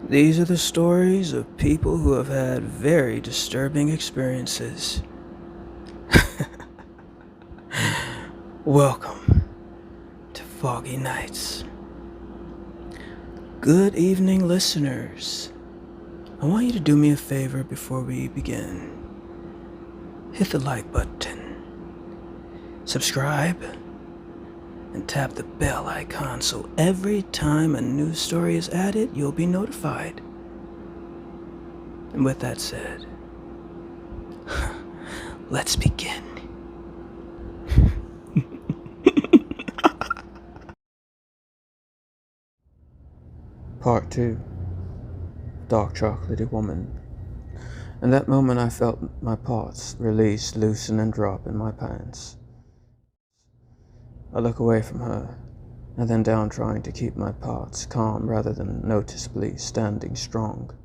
These are the stories of people who have had very disturbing experiences. Welcome to Foggy Nights. Good evening, listeners. I want you to do me a favor before we begin. Hit the like button, subscribe, and tap the bell icon so every time a new story is added, you'll be notified. And with that said, let's begin. Part 2. Dark Chocolaty Woman. In that moment I felt my parts release, loosen, and drop in my pants. I look away from her, and then down, trying to keep my parts calm rather than noticeably standing strong.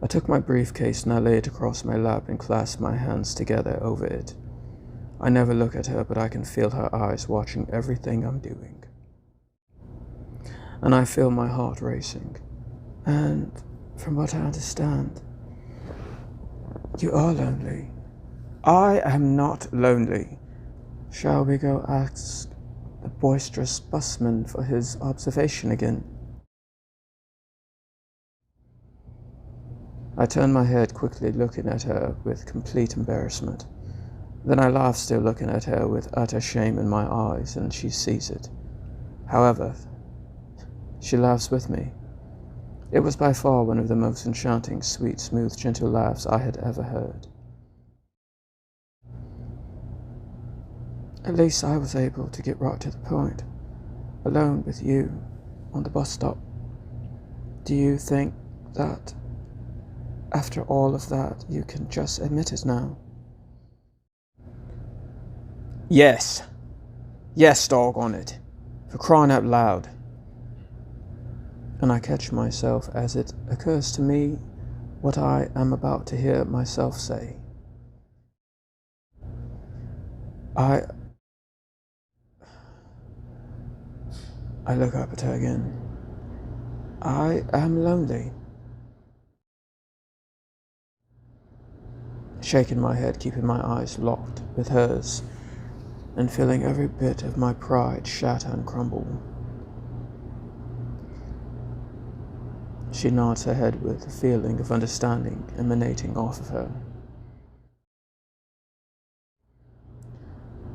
I took my briefcase and I laid it across my lap and clasped my hands together over it. I never look at her, but I can feel her eyes watching everything I'm doing. And I feel my heart racing. And from what I understand, you are lonely. I am not lonely. Shall we go ask the boisterous busman for his observation again? I turn my head quickly, looking at her with complete embarrassment. Then I laugh, still looking at her with utter shame in my eyes, and she sees it. However, she laughs with me. It was by far one of the most enchanting, sweet, smooth, gentle laughs I had ever heard. At least I was able to get right to the point, alone with you on the bus stop. Do you think that, after all of that, you can just admit it now? Yes. Yes, doggone it. For crying out loud. And I catch myself as it occurs to me what I am about to hear myself say. I look up at her again. I am lonely. Shaking my head, keeping my eyes locked with hers, and feeling every bit of my pride shatter and crumble. She nods her head with a feeling of understanding emanating off of her.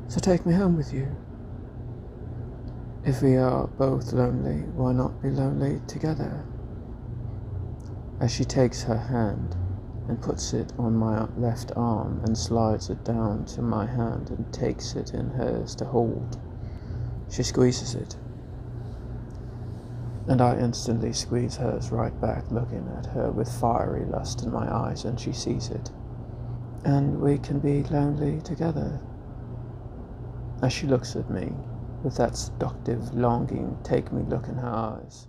So take me home with you. If we are both lonely, why not be lonely together? As she takes her hand and puts it on my left arm and slides it down to my hand and takes it in hers to hold, she squeezes it. And I instantly squeeze hers right back, looking at her with fiery lust in my eyes, and she sees it. And we can be lonely together. As she looks at me, with that seductive, longing, take-me look in her eyes.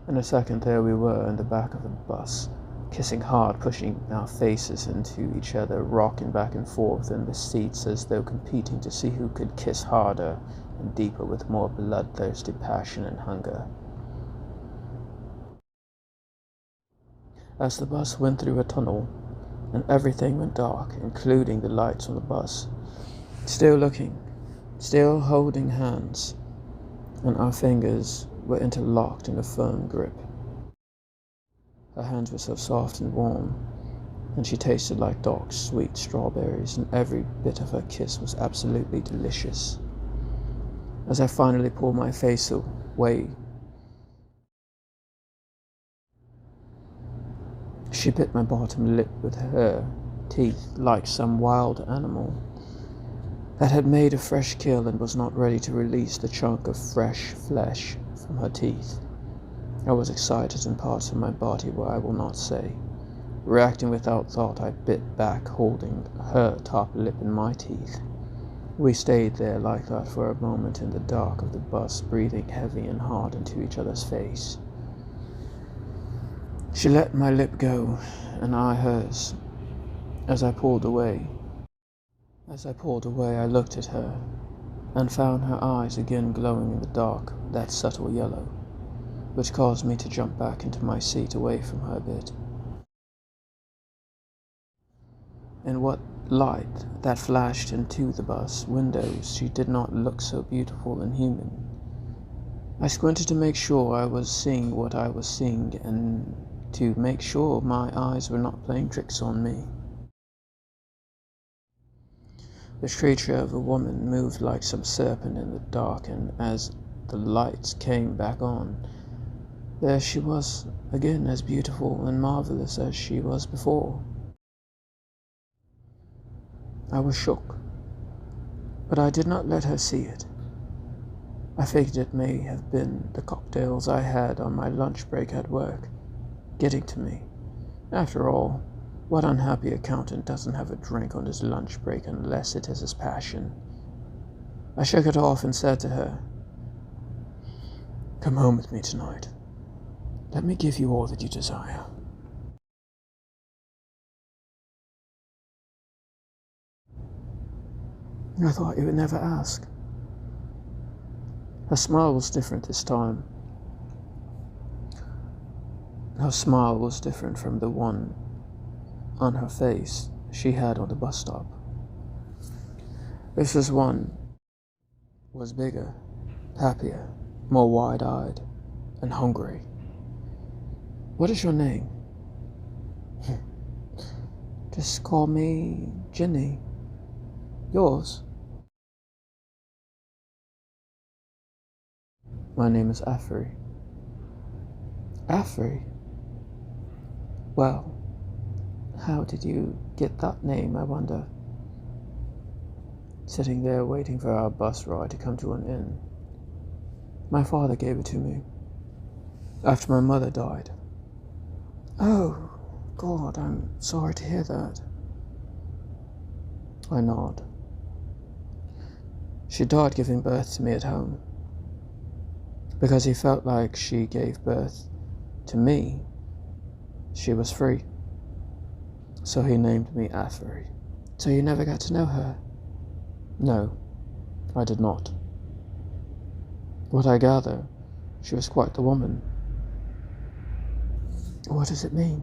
In a second there we were in the back of the bus, kissing hard, pushing our faces into each other, rocking back and forth in the seats as though competing to see who could kiss harder and deeper with more bloodthirsty passion and hunger. As the bus went through a tunnel, and everything went dark, including the lights on the bus, still looking, still holding hands, and our fingers were interlocked in a firm grip. Her hands were so soft and warm, and she tasted like dark, sweet strawberries, and every bit of her kiss was absolutely delicious. As I finally pulled my face away, she bit my bottom lip with her teeth like some wild animal that had made a fresh kill and was not ready to release the chunk of fresh flesh from her teeth. I was excited in parts of my body where I will not say. Reacting without thought, I bit back, holding her top lip in my teeth. We stayed there like that for a moment in the dark of the bus, breathing heavy and hard into each other's face. She let my lip go, and I hers. As I pulled away, I looked at her, and found her eyes again glowing in the dark, that subtle yellow, which caused me to jump back into my seat away from her a bit. In what light that flashed into the bus windows, she did not look so beautiful and human. I squinted to make sure I was seeing what I was seeing and to make sure my eyes were not playing tricks on me. The creature of a woman moved like some serpent in the dark, and as the lights came back on, there she was again, as beautiful and marvelous as she was before. I was shook, but I did not let her see it. I figured it may have been the cocktails I had on my lunch break at work getting to me. After all, what unhappy accountant doesn't have a drink on his lunch break unless it is his passion? I shook it off and said to her, "Come home with me tonight. Let me give you all that you desire." I thought you would never ask. Her smile was different this time. Her smile was different from the one on her face she had on the bus stop. This one was bigger, happier, more wide-eyed, and hungry. "What is your name?" "Just call me Jenny." "Yours?" "My name is Afri." "Afri? Well, how did you get that name, I wonder?" Sitting there waiting for our bus ride to come to an end. "My father gave it to me after my mother died." "Oh, God, I'm sorry to hear that." I nod. "She died giving birth to me at home. Because he felt like she gave birth to me, she was free. So he named me Afri." "So you never got to know her?" "No, I did not. What I gather, she was quite the woman." "What does it mean?"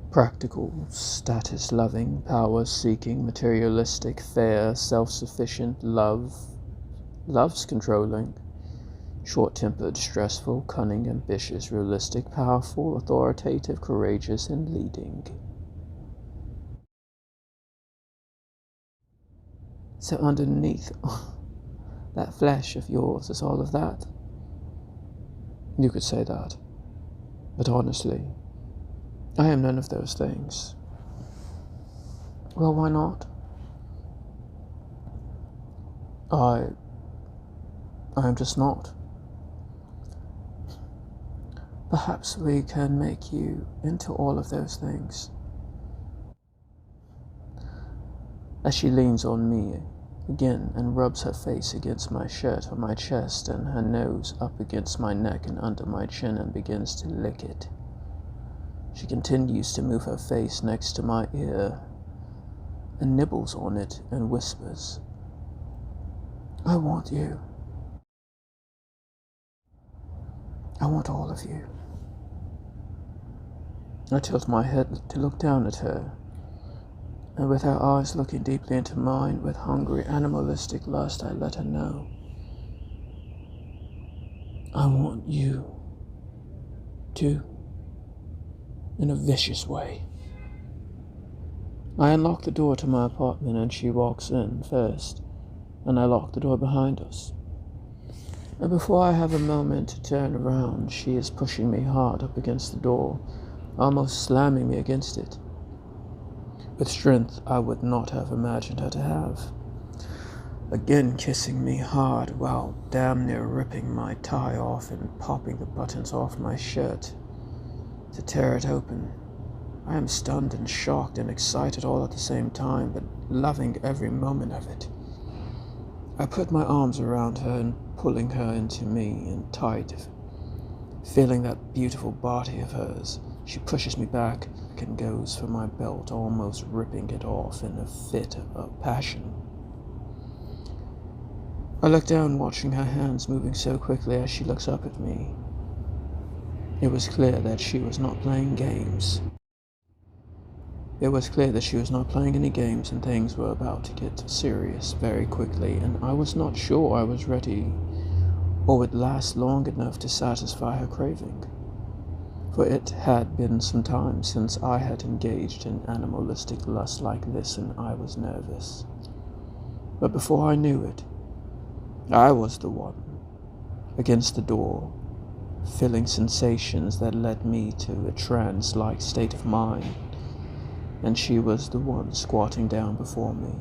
"Practical, status-loving, power-seeking, materialistic, fair, self-sufficient, loves controlling, short-tempered, stressful, cunning, ambitious, realistic, powerful, authoritative, courageous, and leading." "So underneath that flesh of yours is all of that?" "You could say that. But honestly, I am none of those things." "Well, why not?" I am just not. Perhaps we can make you into all of those things." As she leans on me again and rubs her face against my shirt on my chest and her nose up against my neck and under my chin and begins to lick it. She continues to move her face next to my ear and nibbles on it and whispers, "I want you. I want all of you." I tilt my head to look down at her, and with her eyes looking deeply into mine with hungry, animalistic lust, I let her know, "I want you, too, in a vicious way." I unlock the door to my apartment and she walks in first, and I lock the door behind us. And before I have a moment to turn around, she is pushing me hard up against the door, almost slamming me against it, with strength I would not have imagined her to have. Again kissing me hard while damn near ripping my tie off and popping the buttons off my shirt to tear it open. I am stunned and shocked and excited all at the same time, but loving every moment of it. I put my arms around her and pulling her into me and tight, feeling that beautiful body of hers. She pushes me back and goes for my belt, almost ripping it off in a fit of passion. I looked down, watching her hands moving so quickly as she looks up at me. It was clear that she was not playing games. It was clear that she was not playing any games, and things were about to get serious very quickly, and I was not sure I was ready or would last long enough to satisfy her craving. For it had been some time since I had engaged in animalistic lust like this, and I was nervous. But before I knew it, I was the one, against the door, feeling sensations that led me to a trance-like state of mind, and she was the one squatting down before me,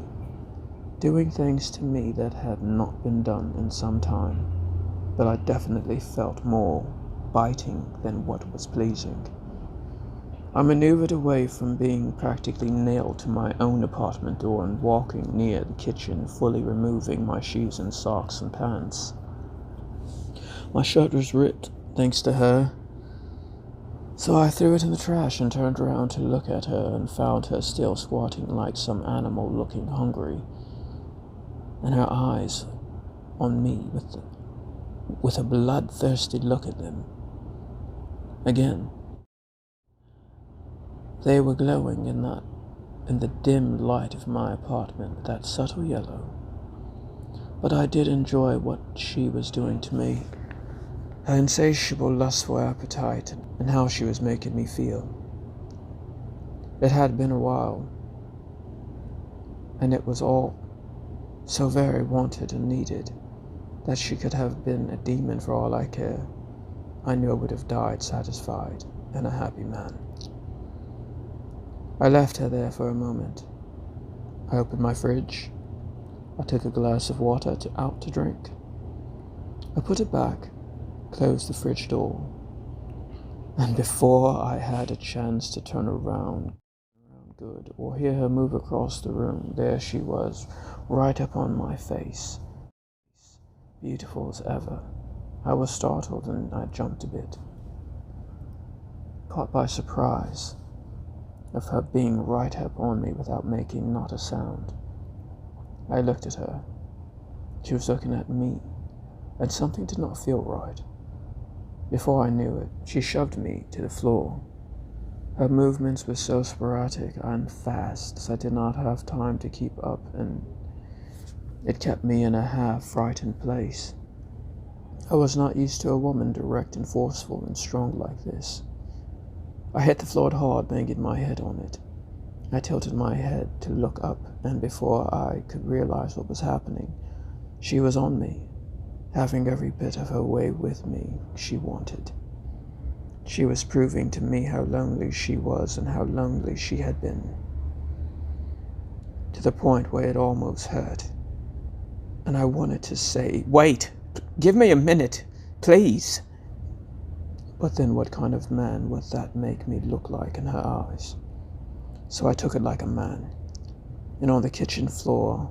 doing things to me that had not been done in some time, but I definitely felt more biting than what was pleasing. I maneuvered away from being practically nailed to my own apartment door and walking near the kitchen, fully removing my shoes and socks and pants. My shirt was ripped, thanks to her, so I threw it in the trash and turned around to look at her and found her still squatting like some animal looking hungry, and her eyes on me with a bloodthirsty look at them. Again, they were glowing in the dim light of my apartment, that subtle yellow. But I did enjoy what she was doing to me. Her insatiable, lustful appetite, and how she was making me feel. It had been a while, and it was all so very wanted and needed that she could have been a demon for all I care. I knew I would have died satisfied and a happy man. I left her there for a moment. I opened my fridge. I took a glass of water out to drink. I put it back, closed the fridge door, and before I had a chance to turn around good or hear her move across the room, there she was, right up on my face, beautiful as ever. I was startled and I jumped a bit, caught by surprise of her being right up on me without making not a sound. I looked at her. She was looking at me, and something did not feel right. Before I knew it, she shoved me to the floor. Her movements were so sporadic and fast that I did not have time to keep up, and it kept me in a half-frightened place. I was not used to a woman direct and forceful and strong like this. I hit the floor hard, banging my head on it. I tilted my head to look up, and before I could realize what was happening, she was on me, having every bit of her way with me she wanted. She was proving to me how lonely she was and how lonely she had been, to the point where it almost hurt. And I wanted to say, "Wait, give me a minute, please." But then what kind of man would that make me look like in her eyes? So I took it like a man, and on the kitchen floor,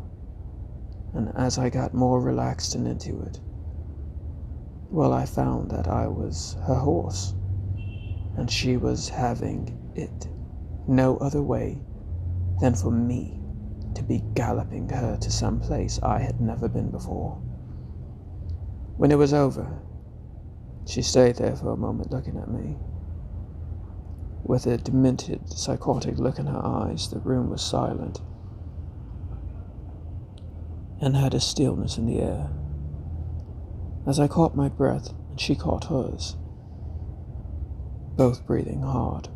and as I got more relaxed and into it, well, I found that I was her horse, and she was having it no other way than for me to be galloping her to some place I had never been before. When it was over, she stayed there for a moment looking at me. With a demented, psychotic look in her eyes, the room was silent and had a stillness in the air. As I caught my breath and she caught hers, both breathing hard,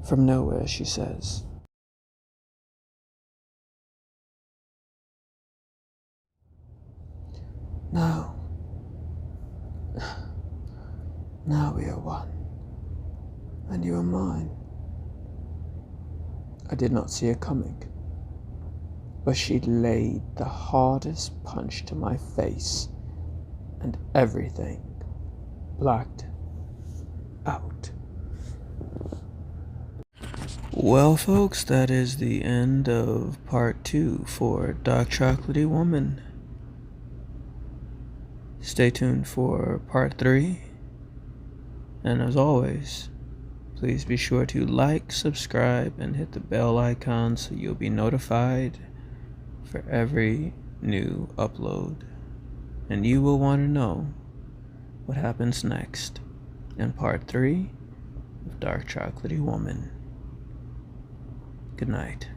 from nowhere she says, "Now we are one, and you are mine." I did not see it coming, but she laid the hardest punch to my face, and everything blacked out. Well, folks, that is the end of part 2 for Dark Chocolaty Woman. Stay tuned for part 3. And as always, please be sure to like, subscribe, and hit the bell icon so you'll be notified for every new upload. and you will want to know what happens next in part 3 of Dark Chocolaty Woman. Good night.